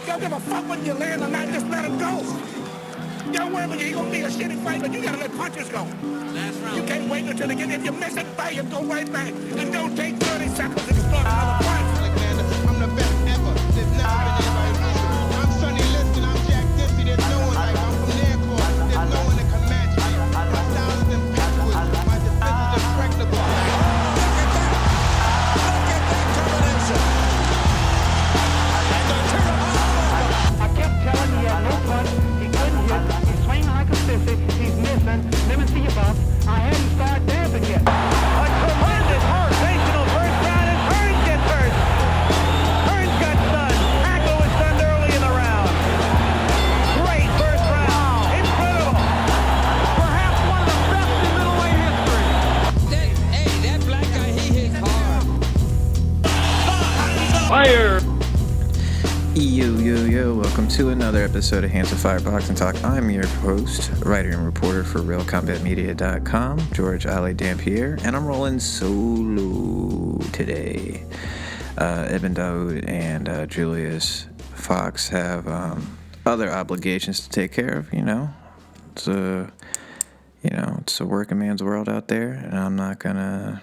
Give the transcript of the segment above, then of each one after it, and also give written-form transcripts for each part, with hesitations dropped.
Don't give a fuck whether you land or not, just let him go. Don't worry about you, he gonna be a shitty fight, but you gotta let punches go. Last round. You can't wait until they get, if you miss it, bang, go right back. And don't take 30 seconds to start another fight. Alexander, I'm the best ever. There's never been anybody closer. I'm Sonny Liston, I'm Jack Dempsey. There's no one like I'm from Nairclaw. There's no one that can match me. My style is impetuous. My defense is impregnable. Look at that combination. And the turn. I kept telling him he had no punch, he couldn't hit, he's swinging like a sissy, he's missing, let me see your bumps. I hadn't started dancing yet. A tremendous sensational first round, and Hearns gets hurt. Hearns got stunned. Pacquiao was stunned early in the round. Great first round. Incredible. Perhaps one of the best in middleweight history. That black guy, he hits hard. Fire! Yo, welcome to another episode of Hands of Fire Boxing Talk. I'm your host, writer and reporter for RealCombatMedia.com, G.Alé Dampierre, and I'm rolling solo today. Ibn Dawood and Julius Fox have other obligations to take care of, It's a working man's world out there, and I'm not gonna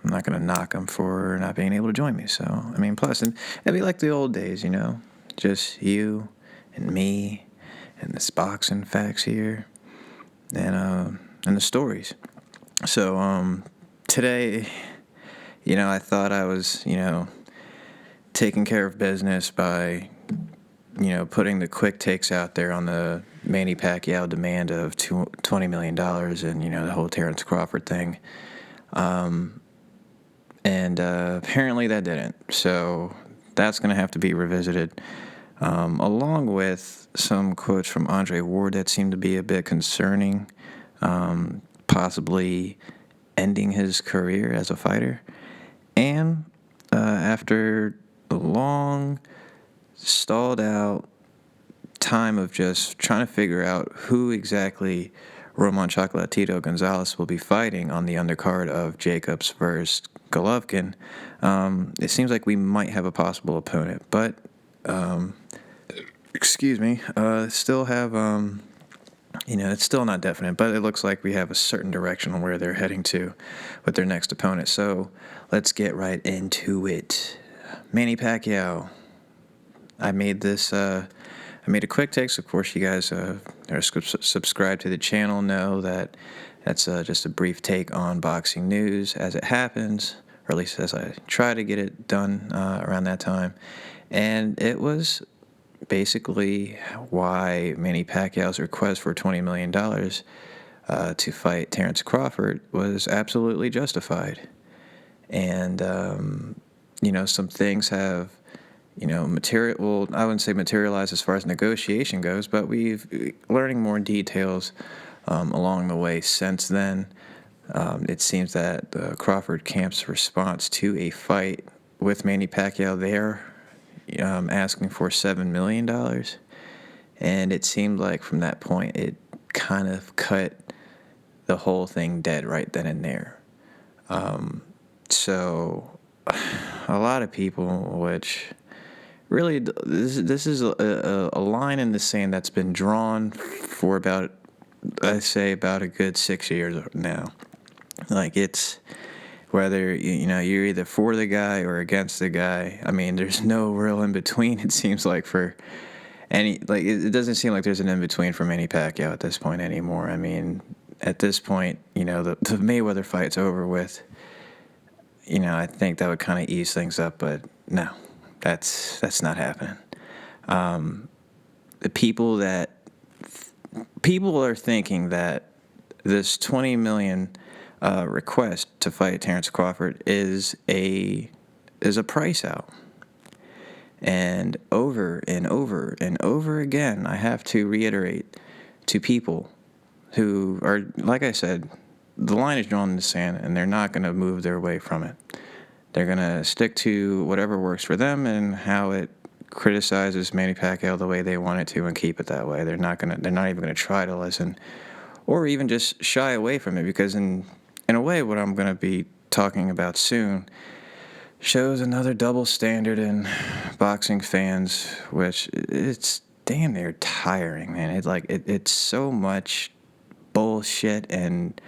knock him for not being able to join me. So, plus, it'd be like the old days, just you and me and this boxing facts here and the stories. So, today, I thought I was, taking care of business by, putting the quick takes out there on the Manny Pacquiao demand of $20 million and, the whole Terrence Crawford thing. And apparently that didn't. So that's going to have to be revisited, along with some quotes from Andre Ward that seemed to be a bit concerning, possibly ending his career as a fighter. And after a long, stalled out time of just trying to figure out who exactly Roman Chocolatito Gonzalez will be fighting on the undercard of Jacobs versus Golovkin, it seems like we might have a possible opponent, but still have it's still not definite, but it looks like we have a certain direction on where they're heading to with their next opponent. So let's get right into it. Manny Pacquiao. I made a quick take, so of course you guys are subscribed to the channel know that that's just a brief take on boxing news as it happens, or at least as I try to get it done around that time. And it was basically why Manny Pacquiao's request for $20 million to fight Terrence Crawford was absolutely justified. And, some things have I wouldn't say materialized as far as negotiation goes, but we've learning more details along the way since then. It seems that the Crawford camp's response to a fight with Manny Pacquiao, they're asking for $7 million. And it seemed like from that point, it kind of cut the whole thing dead right then and there. So a lot of people, which really, this is a line in the sand that's been drawn for about a good 6 years now. Like, it's whether, you're either for the guy or against the guy. There's no real in-between, it seems like, for any, it doesn't seem like there's an in-between for Manny Pacquiao at this point anymore. At this point, the Mayweather fight's over with. I think that would kind of ease things up, but no. That's not happening. The people are thinking that this $20 million request to fight Terrence Crawford is a price out. And over and over and over again, I have to reiterate to people who are, like I said, the line is drawn in the sand, and they're not going to move their way from it. They're going to stick to whatever works for them and how it criticizes Manny Pacquiao the way they want it to, and keep it that way. They're not even going to try to listen or even just shy away from it, because in a way what I'm going to be talking about soon shows another double standard in boxing fans, which it's damn near tiring, man. It's so much bullshit, and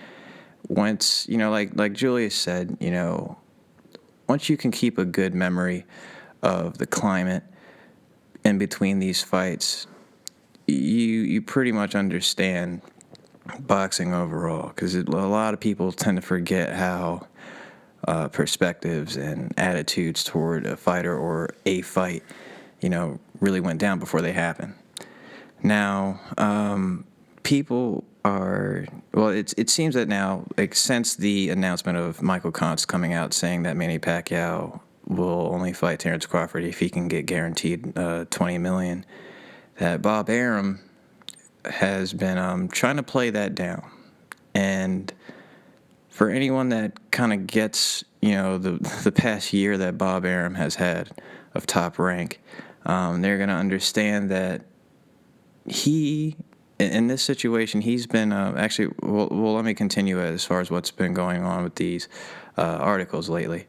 once, like Julius said, once you can keep a good memory of the climate in between these fights, you pretty much understand boxing overall, because a lot of people tend to forget how perspectives and attitudes toward a fighter or a fight, really went down before they happen. Now, people are, well, it seems that now, like, since the announcement of Michael Kontz coming out saying that Manny Pacquiao will only fight Terrence Crawford if he can get guaranteed $20 million, that Bob Arum has been trying to play that down. And for anyone that kind of gets, the past year that Bob Arum has had of Top Rank, they're going to understand that he, in this situation, he's been actually, well, let me continue as far as what's been going on with these articles lately.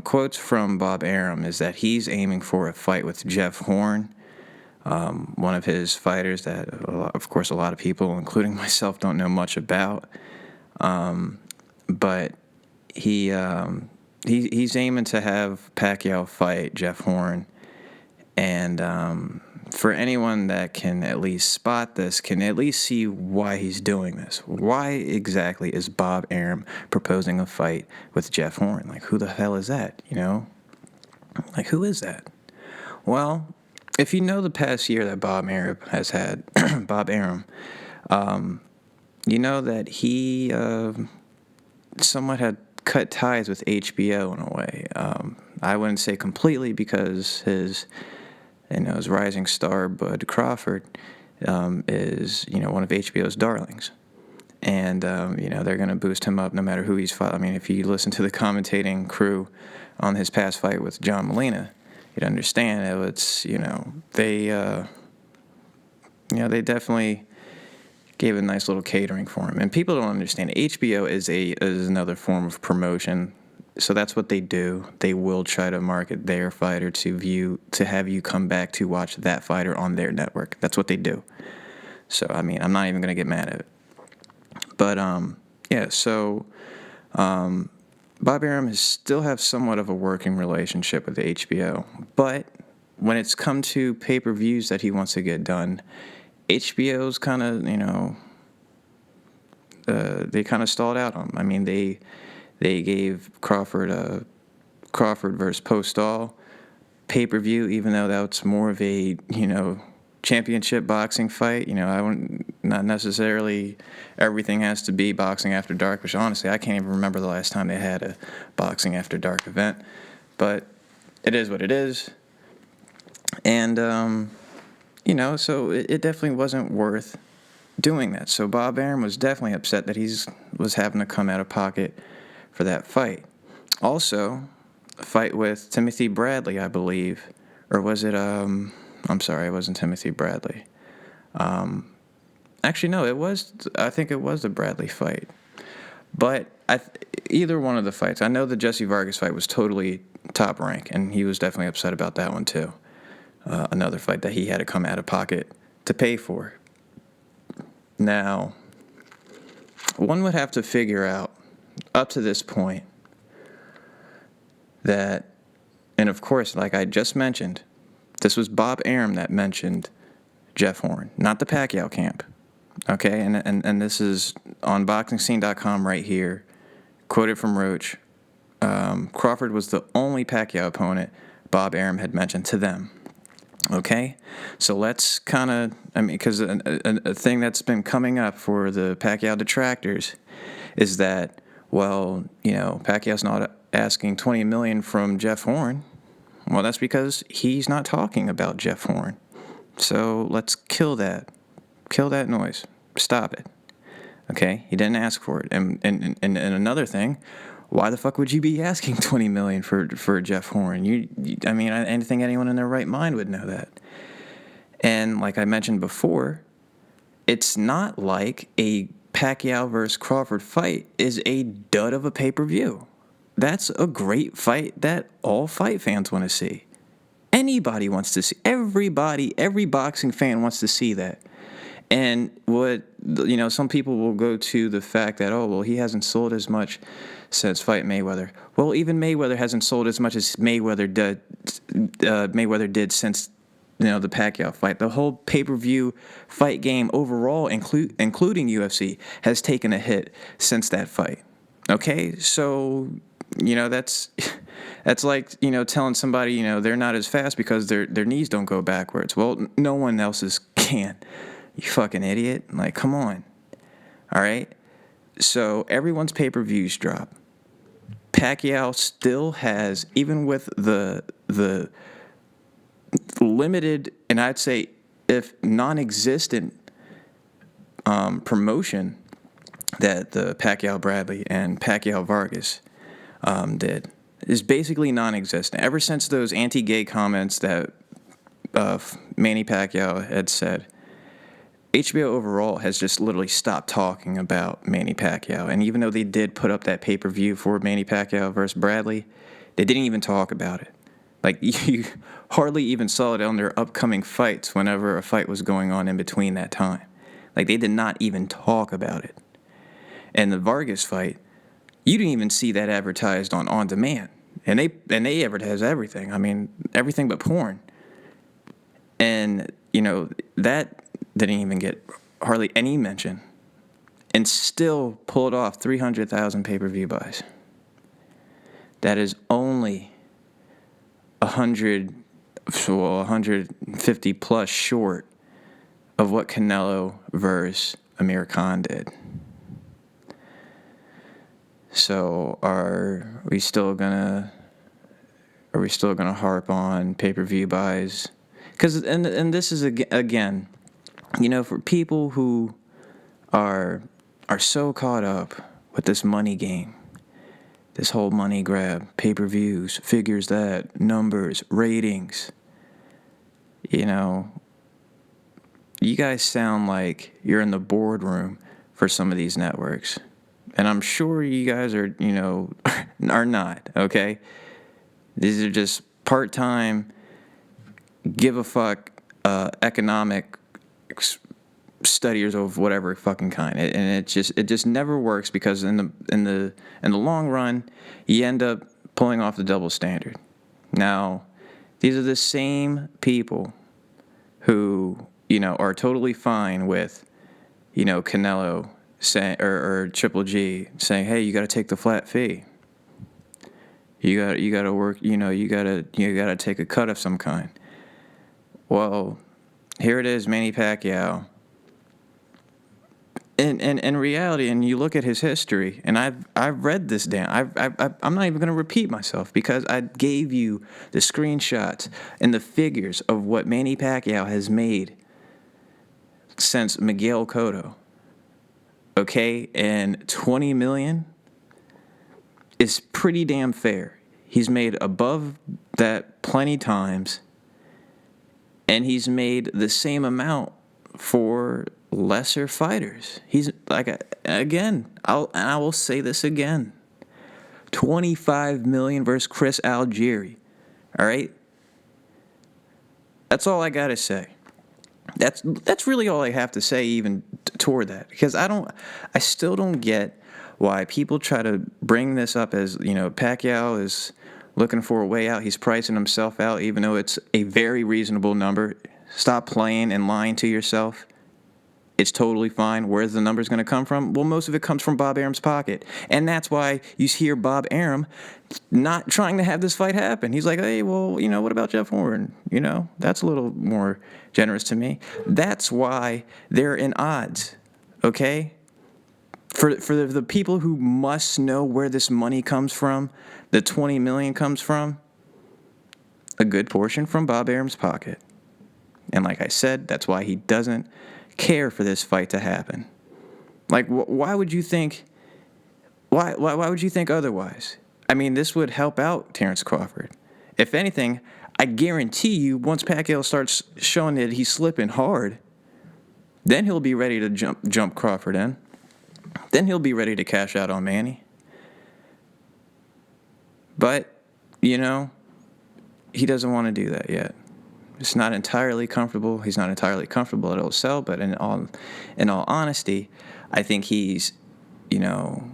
Quotes from Bob Arum is that he's aiming for a fight with Jeff Horn, one of his fighters that, of course, a lot of people, including myself, don't know much about. But he's aiming to have Pacquiao fight Jeff Horn, and for anyone that can at least spot this, can at least see why he's doing this. Why exactly is Bob Arum proposing a fight with Jeff Horn? Like, who the hell is that, Like, who is that? Well, if you know the past year that Bob Arum has had, Bob Arum, you know that he somewhat had cut ties with HBO in a way. I wouldn't say completely, because his rising star Bud Crawford is one of HBO's darlings, and they're going to boost him up no matter who he's fought. I mean, if you listen to the commentating crew on his past fight with John Molina, you'd understand that they definitely gave a nice little catering for him. And people don't understand, HBO is another form of promotion. So that's what they do. They will try to market their fighter to have you come back to watch that fighter on their network. That's what they do. So, I mean, I'm not even going to get mad at it. But, Bob Arum still have somewhat of a working relationship with HBO. But when it's come to pay-per-views that he wants to get done, HBO's kind of, they kind of stalled out on him. I mean, they gave Crawford a Crawford versus Postall pay-per-view, even though that's more of a, championship boxing fight. I wouldn't, not necessarily everything has to be boxing after dark, which honestly, I can't even remember the last time they had a boxing after dark event. But it is what it is. And, so it definitely wasn't worth doing that. So Bob Arum was definitely upset that was having to come out of pocket for that fight. Also, a fight with Timothy Bradley, I believe. Or was it, I'm sorry, it wasn't Timothy Bradley. Actually, no, I think it was the Bradley fight. But either one of the fights, I know the Jesse Vargas fight was totally Top Rank, and he was definitely upset about that one too. Another fight that he had to come out of pocket to pay for. Now, one would have to figure out, up to this point, that, and of course, like I just mentioned, this was Bob Arum that mentioned Jeff Horn, not the Pacquiao camp. Okay, and this is on BoxingScene.com right here, quoted from Roach. Crawford was the only Pacquiao opponent Bob Arum had mentioned to them. Okay, so let's kind of, because a thing that's been coming up for the Pacquiao detractors is that, well, Pacquiao's not asking $20 million from Jeff Horn. Well, that's because he's not talking about Jeff Horn. So let's kill that noise. Stop it. Okay, he didn't ask for it. And another thing, why the fuck would you be asking $20 million for Jeff Horn? I think anyone in their right mind would know that. And like I mentioned before, it's not like a Pacquiao versus Crawford fight is a dud of a pay-per-view. that's a great fight that all fight fans want to see. Anybody wants to see. Everybody, every boxing fan wants to see that. And some people will go to the fact that, oh, well, he hasn't sold as much since fight Mayweather. Well, even Mayweather hasn't sold as much as Mayweather did since, the Pacquiao fight. The whole pay-per-view fight game overall, including UFC, has taken a hit since that fight. Okay, so that's like telling somebody they're not as fast because their knees don't go backwards. Well, no one else's can. You fucking idiot. Like, come on. All right? So everyone's pay-per-views drop. Pacquiao still has, even with the limited, and I'd say if non-existent promotion that the Pacquiao Bradley and Pacquiao Vargas did, is basically non-existent. Ever since those anti-gay comments that Manny Pacquiao had said, HBO overall has just literally stopped talking about Manny Pacquiao. And even though they did put up that pay-per-view for Manny Pacquiao versus Bradley, they didn't even talk about it. Like, you hardly even saw it on their upcoming fights whenever a fight was going on in between that time. Like, they did not even talk about it. And the Vargas fight, you didn't even see that advertised on demand. And they advertise everything. I mean, everything but porn. And, that didn't even get hardly any mention, and still pulled off 300,000 pay-per-view buys. That is only 150 plus short of what Canelo versus Amir Khan did. So are we still gonna harp on pay-per-view buys? Because and this is again, for people who are so caught up with this money game, this whole money grab, pay-per-views, figures that, numbers, ratings, you guys sound like you're in the boardroom for some of these networks. And I'm sure you guys are, are not, okay? These are just part-time, give a fuck, economic studiers of whatever fucking kind, and it just never works, because in the long run, you end up pulling off the double standard. Now, these are the same people who are totally fine with Canelo saying or Triple G saying, hey, you got to take the flat fee. You got to work. You got to take a cut of some kind. Well, here it is, Manny Pacquiao. In reality, and you look at his history, and I've read this down. I'm not even going to repeat myself, because I gave you the screenshots and the figures of what Manny Pacquiao has made since Miguel Cotto. Okay, and $20 million is pretty damn fair. He's made above that plenty times, and he's made the same amount for lesser fighters. He's like, again, I will say this again, $25 million versus Chris Algieri. All right, that's all I gotta say. That's really all I have to say, even toward that, because I still don't get why people try to bring this up as Pacquiao is looking for a way out. He's pricing himself out, even though it's a very reasonable number. Stop playing and lying to yourself. It's totally fine. Where's the numbers going to come from? Well, most of it comes from Bob Arum's pocket. And that's why you hear Bob Arum not trying to have this fight happen. He's like, hey, well, what about Jeff Horn? That's a little more generous to me. That's why they're in odds, okay? For the people who must know where this money comes from, the $20 million comes from, a good portion from Bob Arum's pocket. And like I said, that's why he doesn't care for this fight to happen. Like, why would you think? Why would you think otherwise? I mean, this would help out Terrence Crawford. If anything, I guarantee you, once Pacquiao starts showing that he's slipping hard, then he'll be ready to jump Crawford in. Then he'll be ready to cash out on Manny. But, you know, he doesn't want to do that yet. It's not entirely comfortable. He's not entirely comfortable at OSL, but in all honesty, I think he's, you know,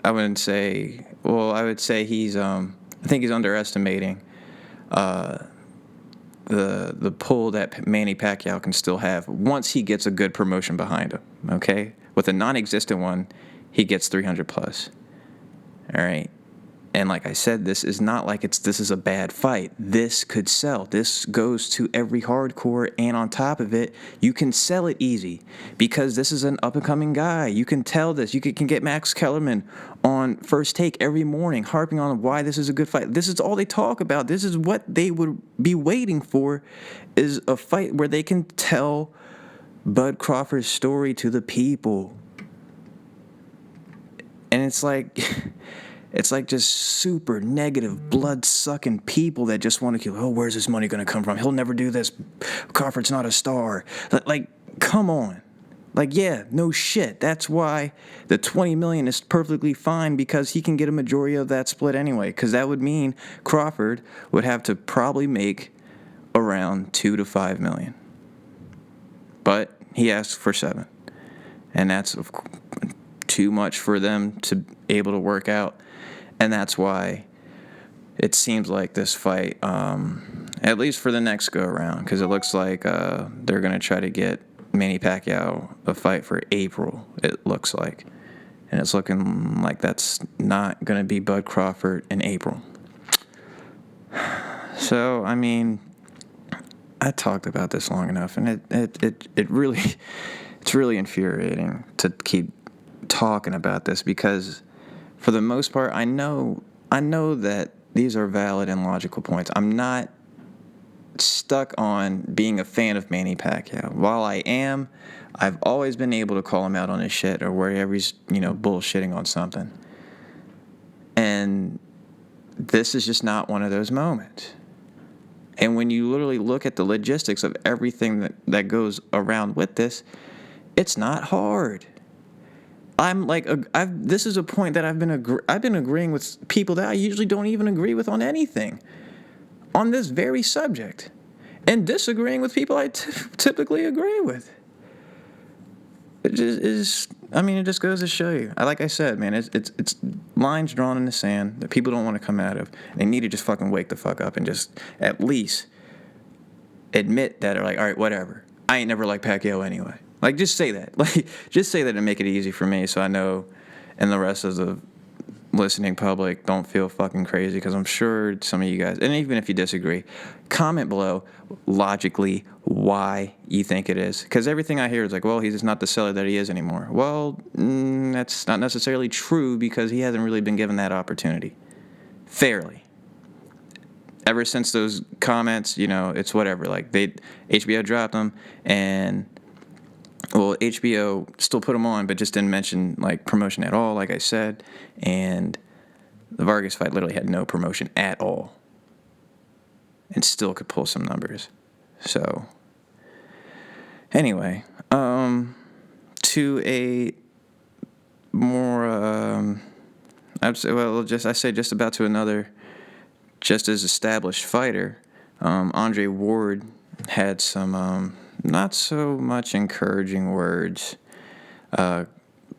I would say he's, I think he's underestimating the pull that Manny Pacquiao can still have once he gets a good promotion behind him, okay? With a non-existent one, he gets 300 plus, all right? And like I said, this is not like this is a bad fight. This could sell. This goes to every hardcore, and on top of it, you can sell it easy because this is an up-and-coming guy. You can tell this. You can get Max Kellerman on First Take every morning, harping on why this is a good fight. This is all they talk about. This is what they would be waiting for, is a fight where they can tell Bud Crawford's story to the people. And it's like... It's like just super negative, blood-sucking people that just want to kill. Oh, where's this money going to come from? He'll never do this. Crawford's not a star. Like, come on. Like, yeah, no shit. That's why the $20 million is perfectly fine, because he can get a majority of that split anyway. Because that would mean Crawford would have to probably make around $2 to $5 million. But he asked for $7 million, and that's too much for them to able to work out. And that's why it seems like this fight, at least for the next go-around, because it looks like they're going to try to get Manny Pacquiao a fight for April, it looks like. And it's looking like that's not going to be Bud Crawford in April. So, I mean, I talked about this long enough, and it really, it's really infuriating to keep talking about this, because for the most part, I know that these are valid and logical points. I'm not stuck on being a fan of Manny Pacquiao. While I am, I've always been able to call him out on his shit or wherever he's, bullshitting on something. And this is just not one of those moments. And when you literally look at the logistics of everything that goes around with this, it's not hard. I'm like, this is a point that I've been agreeing with people that I usually don't even agree with on anything, on this very subject, and disagreeing with people I typically agree with. It just goes to show you. Like I said, man, it's lines drawn in the sand that people don't want to come out of. They need to just fucking wake the fuck up and just at least admit that, or like, all right, whatever. I ain't never liked Pacquiao anyway. Like, just say that. Like, just say that and make it easy for me, so I know, and the rest of the listening public don't feel fucking crazy, because I'm sure some of you guys, and even if you disagree, comment below logically why you think it is. Because everything I hear is like, well, he's just not the seller that he is anymore. Well, that's not necessarily true, because he hasn't really been given that opportunity fairly. Ever since those comments, it's whatever. Like, HBO dropped them, and well, HBO still put him on, but just didn't mention, like, promotion at all, like I said. And the Vargas fight literally had no promotion at all, and still could pull some numbers. So, anyway, to a more, just about to another just as established fighter, Andre Ward had some not so much encouraging words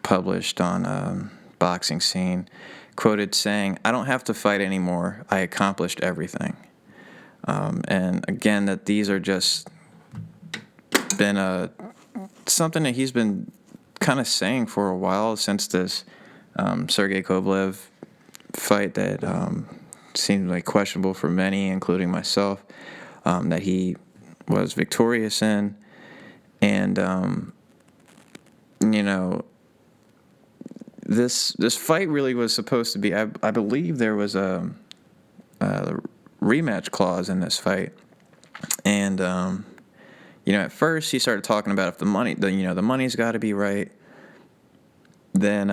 published on Boxing Scene, quoted saying, "I don't have to fight anymore. I accomplished everything." And again, that these are just been something that he's been kind of saying for a while, since this Sergey Kovalev fight that seemed like questionable for many, including myself, that he was victorious in. And this fight really was supposed to be, I believe there was a rematch clause in this fight. And at first he started talking about if the money's got to be right. Then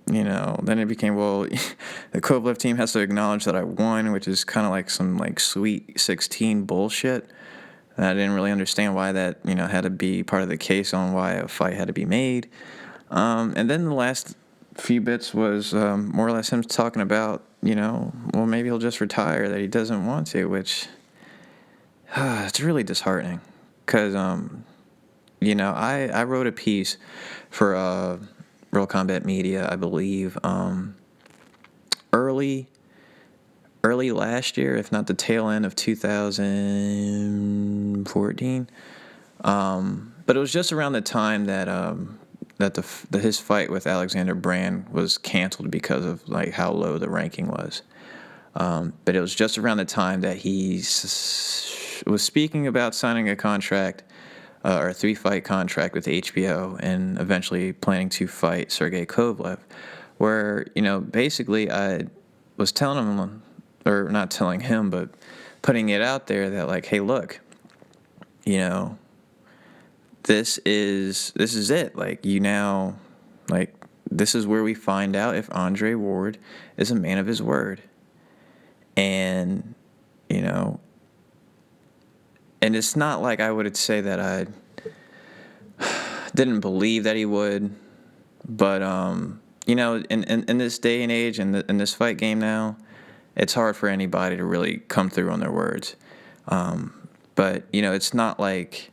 then it became, well, the Kovalev team has to acknowledge that I won, which is kind of like some like Sweet 16 bullshit. I didn't really understand why that, had to be part of the case on why a fight had to be made. And then the last few bits was more or less him talking about well, maybe he'll just retire, that he doesn't want to, which it's really disheartening. Because, I wrote a piece for Real Combat Media, I believe, early last year, if not the tail end of 2014. But it was just around the time that his fight with Alexander Brand was canceled because of like how low the ranking was. But it was just around the time that he was speaking about signing a contract, or a 3-fight contract with HBO, and eventually planning to fight Sergey Kovalev, where, basically I was telling him, or not telling him, but putting it out there that, like, hey, look, this is it. Like, this is where we find out if Andre Ward is a man of his word. And, and it's not like I would say that I didn't believe that he would, but, in this day and age, in this fight game now, it's hard for anybody to really come through on their words. But, it's not like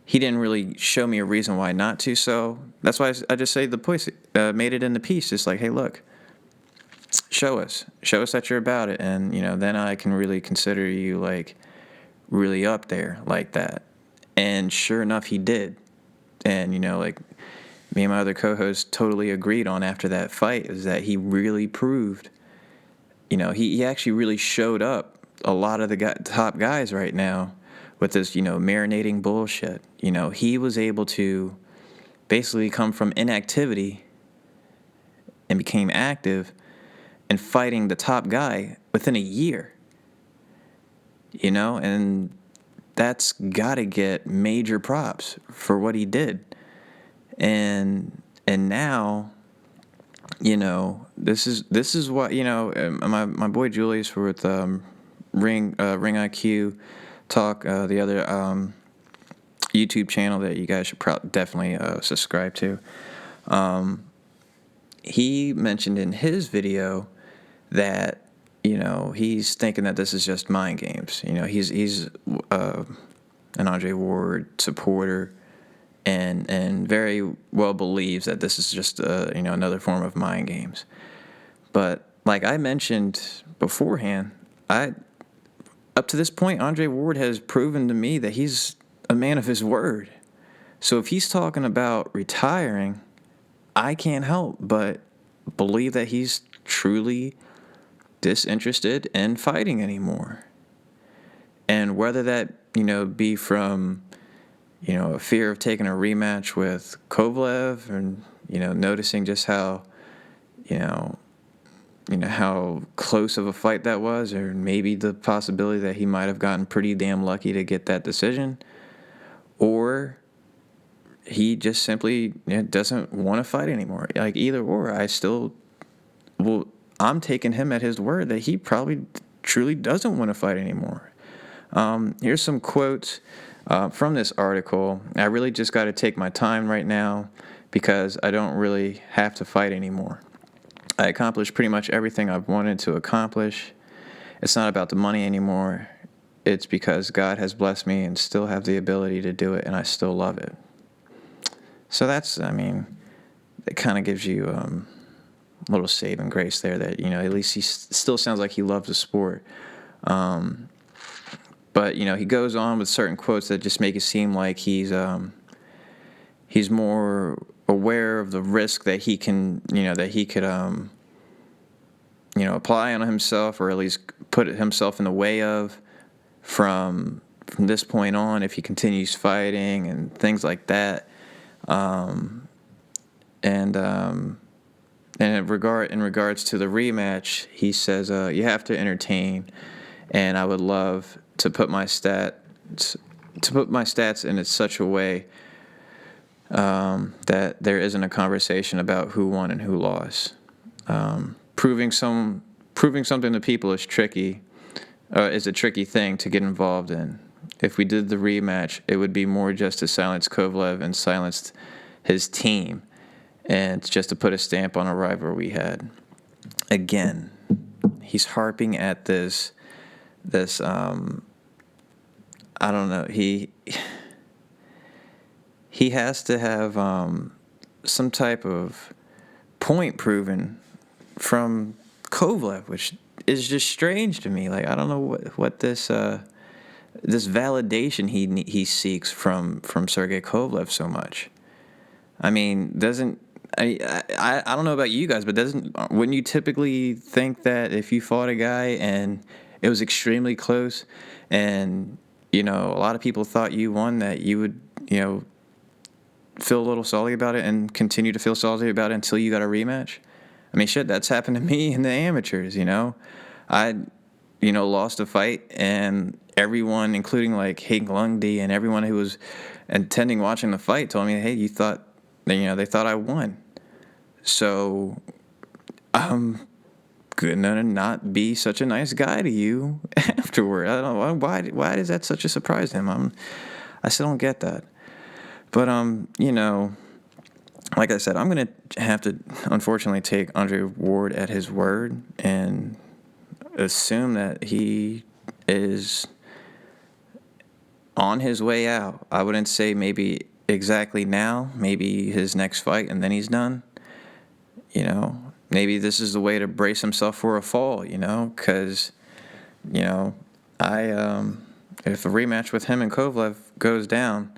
he didn't really show me a reason why not to, so that's why I just say the voice made it in the piece. Just like, hey, look, show us that you're about it, and, then I can really consider you, like, really up there like that. And sure enough, he did. And, like me and my other co-host totally agreed on after that fight, is that he really proved, he actually really showed up a lot of the top guys right now with this, marinating bullshit. He was able to basically come from inactivity and became active and fighting the top guy within a year. And that's got to get major props for what he did. And now, this is what, my boy Julius with Ring IQ Talk, the other YouTube channel that you guys should definitely subscribe to. He mentioned in his video that, he's thinking that this is just mind games. He's an Andre Ward supporter, and very well believes that this is just another form of mind games. But like I mentioned beforehand, up to this point, Andre Ward has proven to me that he's a man of his word. So if he's talking about retiring, I can't help but believe that he's truly disinterested in fighting anymore. And whether that, be from, a fear of taking a rematch with Kovalev, and, noticing just how, how close of a fight that was, or maybe the possibility that he might have gotten pretty damn lucky to get that decision, or he just simply doesn't want to fight anymore. Like, either or, I'm taking him at his word that he probably truly doesn't want to fight anymore. Here's some quotes from this article. I really just got to take my time right now because I don't really have to fight anymore. I accomplished pretty much everything I've wanted to accomplish. It's not about the money anymore. It's because God has blessed me and still have the ability to do it, and I still love it. So that's, it kind of gives you a little saving grace there that, at least he still sounds like he loves the sport. But, he goes on with certain quotes that just make it seem like he's more aware of the risk that he can, that he could, apply on himself, or at least put himself in the way of from this point on if he continues fighting and things like that. And in regards to the rematch, he says, you have to entertain, and I would love to put my stats in such a way that there isn't a conversation about who won and who lost. Proving something to people is tricky. Is a tricky thing to get involved in. If we did the rematch, it would be more just to silence Kovalev and silence his team, and just to put a stamp on a rivalry we had. Again, he's harping at this I don't know, he has to have some type of point proven from Kovalev, which is just strange to me. Like, I don't know what this this validation he seeks from Sergey Kovalev so much. I mean, I don't know about you guys, but wouldn't you typically think that if you fought a guy and it was extremely close, and a lot of people thought you won, that you would feel a little salty about it and continue to feel salty about it until you got a rematch? I mean, shit, that's happened to me in the amateurs. I lost a fight, and everyone, including like Hank Lungdy and everyone who was attending watching the fight, told me, hey, they thought I won. So I'm gonna not be such a nice guy to you afterward. I don't know why is that such a surprise to him. I still don't get that. But like I said, I'm gonna have to unfortunately take Andre Ward at his word and assume that he is on his way out. I wouldn't say maybe exactly now, maybe his next fight and then he's done. Maybe this is the way to brace himself for a fall, because, if a rematch with him and Kovalev goes down,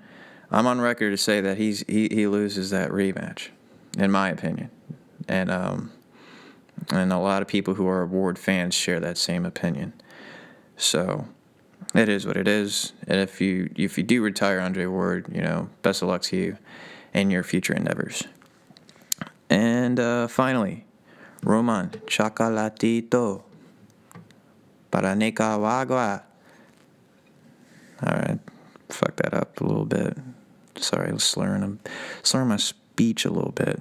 I'm on record to say that he loses that rematch, in my opinion. And a lot of people who are Ward fans share that same opinion. So it is what it is. And if you do retire Andre Ward, best of luck to you in your future endeavors. And finally, Roman Chocolatito para Nicaragua. All right, fuck that up a little bit. Sorry, I was slurring my speech a little bit.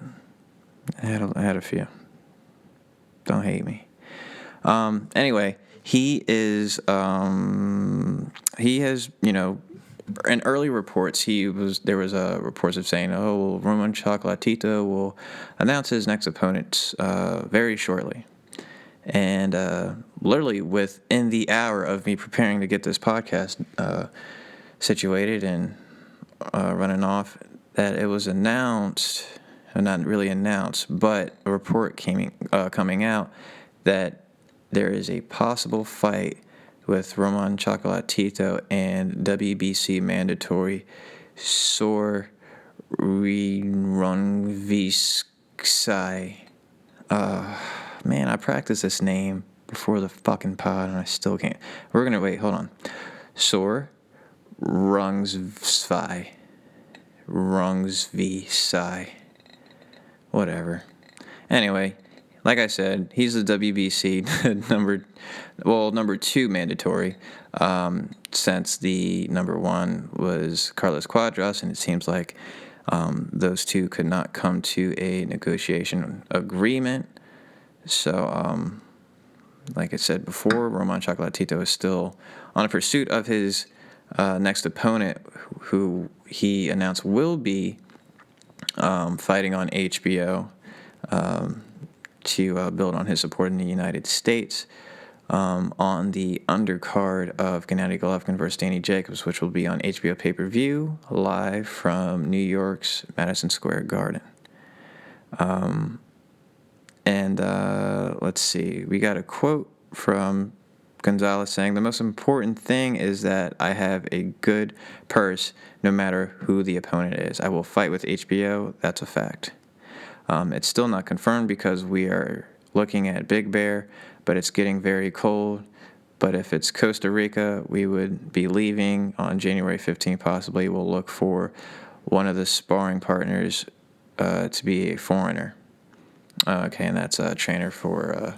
I had a few. Don't hate me. Anyway, he has, in early reports, there was reports of saying, Roman Chocolatito will announce his next opponent very shortly. And literally within the hour of me preparing to get this podcast situated and running off, that it was announced, not really announced, but a report coming out that there is a possible fight with Roman Chocolatito and WBC mandatory Sor Rungvisai. Man, I practiced this name before the fucking pod and I still can't. We're gonna wait. Hold on. Sor Rungsvisai. Whatever. Anyway, like I said, he's the WBC number 2 mandatory, since the number 1 was Carlos Cuadras, and it seems like those two could not come to a negotiation agreement. So, like I said before, Roman Chocolatito is still on a pursuit of his next opponent, who he announced will be fighting on HBO to build on his support in the United States on the undercard of Gennady Golovkin versus Danny Jacobs, which will be on HBO pay-per-view live from New York's Madison Square Garden. Let's see, we got a quote from Gonzalez saying, "The most important thing is that I have a good purse no matter who the opponent is. I will fight with HBO, that's a fact. It's still not confirmed because we are looking at Big Bear, but it's getting very cold. But if it's Costa Rica, we would be leaving on January 15th possibly. We'll look for one of the sparring partners to be a foreigner." Okay, and that's a trainer for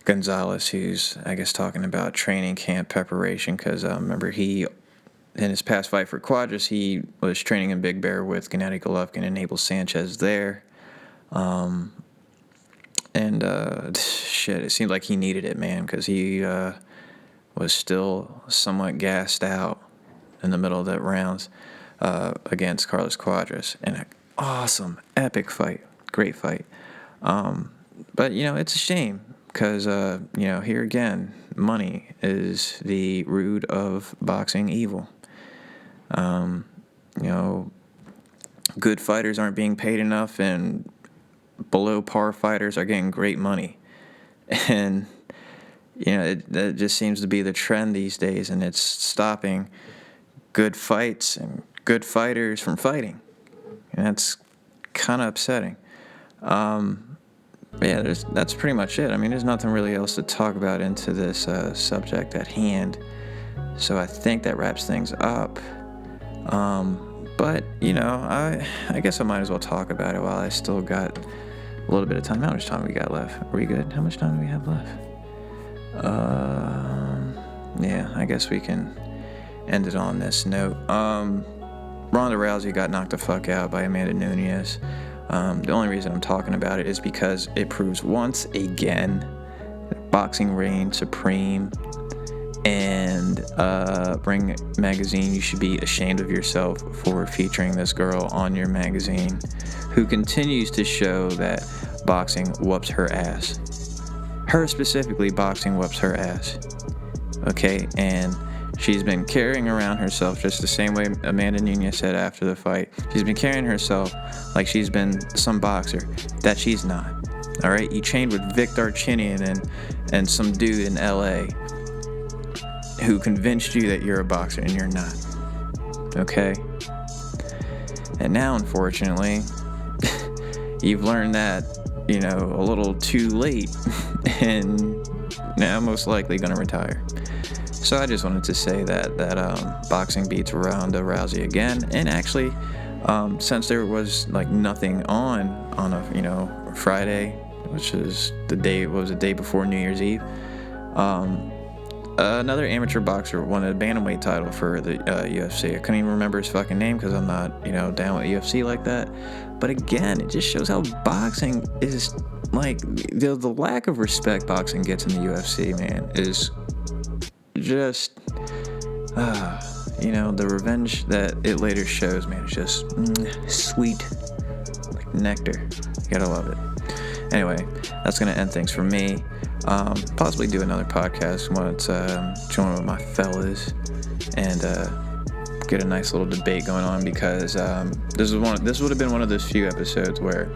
Gonzalez, who's, I guess, talking about training camp preparation, because remember, in his past fight for Cuadras, he was training in Big Bear with Gennady Golovkin and Abel Sanchez there. Shit, it seemed like he needed it, man, because he was still somewhat gassed out in the middle of the rounds against Carlos Cuadras. And an awesome, epic fight. Great fight. But, it's a shame, because, here again, money is the root of boxing evil. Good fighters aren't being paid enough, and below par fighters are getting great money. And, it just seems to be the trend these days, and it's stopping good fights and good fighters from fighting. And that's kind of upsetting. That's pretty much it. I mean, there's nothing really else to talk about into this subject at hand. So I think that wraps things up. But, I guess I might as well talk about it while I still got a little bit of time. How much time we got left? Are we good? How much time do we have left? I guess we can end it on this note. Ronda Rousey got knocked the fuck out by Amanda Nunes. The only reason I'm talking about it is because it proves once again that boxing reigns supreme. And Ring Magazine, you should be ashamed of yourself for featuring this girl on your magazine, who continues to show that boxing whoops her ass. Her specifically, boxing whoops her ass. Okay, and she's been carrying around herself just the same way Amanda Nunes said after the fight. She's been carrying herself like she's been some boxer that she's not. All right, you trained with Vic Darchinyan and some dude in L.A. who convinced you that you're a boxer and you're not. Okay? And now, unfortunately, you've learned that, a little too late, and now most likely gonna retire. So I just wanted to say that boxing beats Ronda Rousey again, and actually, since there was nothing on a Friday, which is the day before New Year's Eve, another amateur boxer won a bantamweight title for the UFC. I couldn't even remember his fucking name because I'm not, down with UFC like that. But again, it just shows how boxing is, the lack of respect boxing gets in the UFC, man, is just, the revenge that it later shows, man, is just sweet, like nectar. You gotta love it. Anyway, that's gonna end things for me. Possibly do another podcast once join with my fellas and get a nice little debate going on, because this would have been one of those few episodes where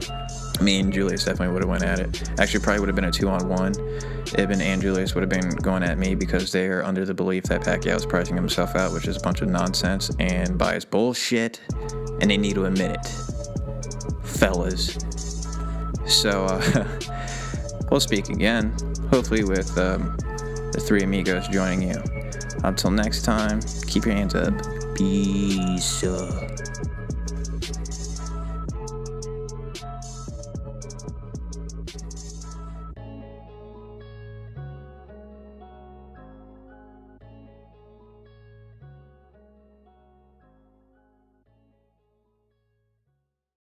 me and Julius definitely would have went at it. Actually, probably would have been a 2-on-1. Ibn and Julius would have been going at me because they are under the belief that Pacquiao is pricing himself out, which is a bunch of nonsense and biased bullshit, and they need to admit it, fellas. So we'll speak again, hopefully with the three amigos joining you. Until next time, keep your hands up. Peace.